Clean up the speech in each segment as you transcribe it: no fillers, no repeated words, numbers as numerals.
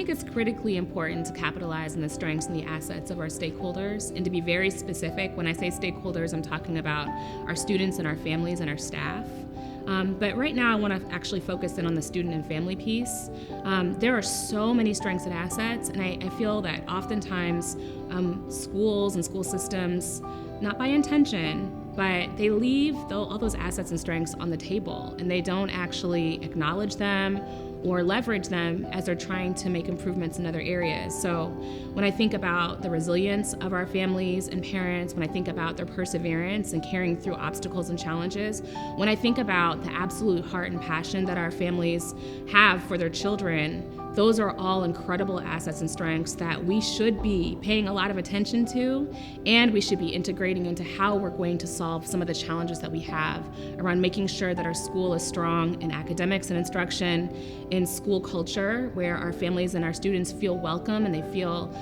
think it's critically important to capitalize on the strengths and the assets of our stakeholders, and to be very specific. When I say stakeholders, I'm talking about our students and our families and our staff. But right now I want to actually focus in on the student and family piece. There are so many strengths and assets, and I feel that oftentimes schools and school systems, not by intention, but they leave all those assets and strengths on the table, and they don't actually acknowledge them or leverage them as they're trying to make improvements in other areas. So when I think about the resilience of our families and parents, when I think about their perseverance and carrying through obstacles and challenges, when I think about the absolute heart and passion that our families have for their children, those are all incredible assets and strengths that we should be paying a lot of attention to, and we should be integrating into how we're going to solve some of the challenges that we have around making sure that our school is strong in academics and instruction, in school culture, where our families and our students feel welcome and they feel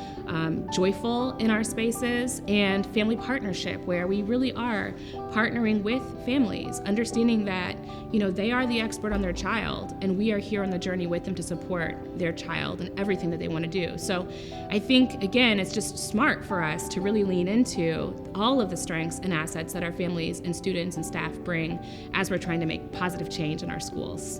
joyful in our spaces, and family partnership, where we really are partnering with families, understanding that they are the expert on their child, and we are here on the journey with them to support their child and everything that they want to do. So I think, again, it's just smart for us to really lean into all of the strengths and assets that our families and students and staff bring as we're trying to make positive change in our schools.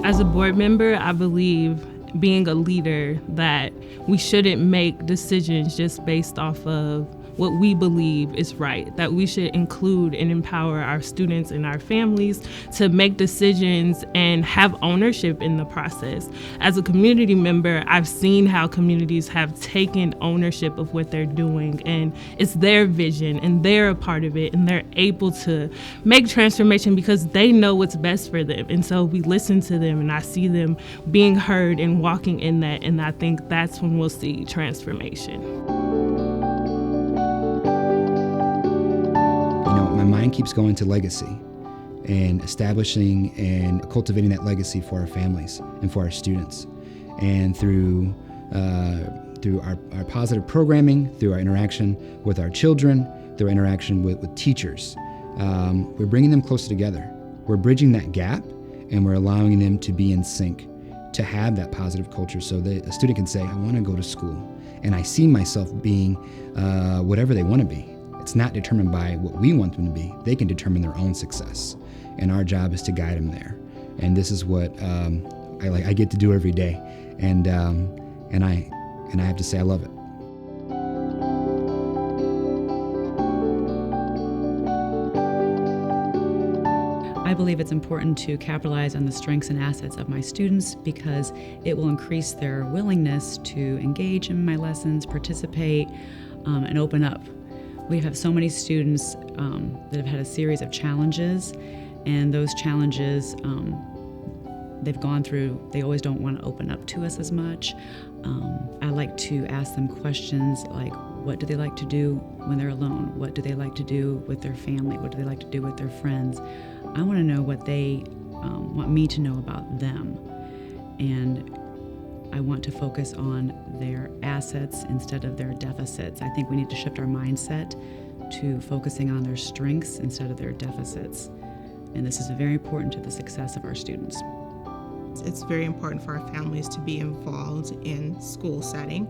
As a board member, I believe, being a leader, that we shouldn't make decisions just based off of what we believe is right, that we should include and empower our students and our families to make decisions and have ownership in the process. As a community member, I've seen how communities have taken ownership of what they're doing, and it's their vision and they're a part of it, and they're able to make transformation because they know what's best for them. And so we listen to them, and I see them being heard and walking in that, and I think that's when we'll see transformation. My mind keeps going to legacy and establishing and cultivating that legacy for our families and for our students. And through our positive programming, through our interaction with our children, through our interaction with teachers, we're bringing them closer together. We're bridging that gap, and we're allowing them to be in sync, to have that positive culture, so that a student can say, I want to go to school, and I see myself being whatever they want to be. It's not determined by what we want them to be. They can determine their own success, and our job is to guide them there. And this is what I get to do every day, and I have to say I love it. I believe it's important to capitalize on the strengths and assets of my students, because it will increase their willingness to engage in my lessons, participate, and open up. We have so many students that have had a series of challenges, and those challenges they've gone through, they always don't want to open up to us as much. I like to ask them questions like, what do they like to do when they're alone? What do they like to do with their family? What do they like to do with their friends? I want to know what they want me to know about them. And I want to focus on their assets instead of their deficits. I think we need to shift our mindset to focusing on their strengths instead of their deficits. And this is very important to the success of our students. It's very important for our families to be involved in school setting,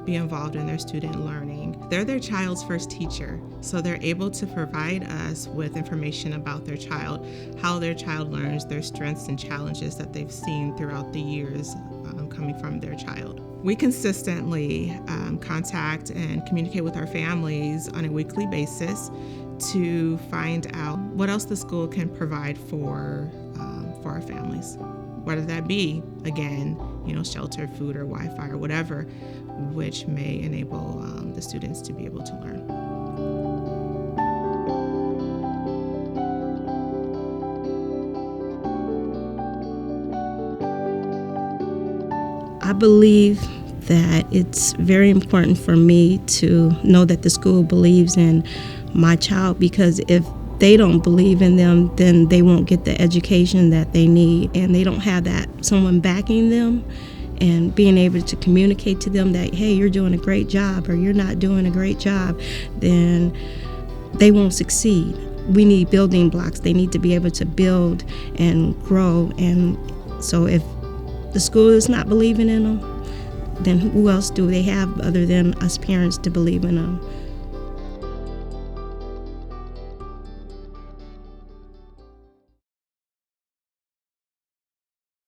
be involved in their student learning. They're their child's first teacher, so they're able to provide us with information about their child, how their child learns, their strengths and challenges that they've seen throughout the years coming from their child. We consistently contact and communicate with our families on a weekly basis to find out what else the school can provide for our families. Whether that be, again, shelter, food, or Wi-Fi, or whatever, which may enable the students to be able to learn. I believe that it's very important for me to know that the school believes in my child, because if they don't believe in them, then they won't get the education that they need, and they don't have that someone backing them and being able to communicate to them that, hey, you're doing a great job or you're not doing a great job, then they won't succeed. we need building blocks. They need to be able to build and grow. And so if the school is not believing in them, then who else do they have other than us parents to believe in them?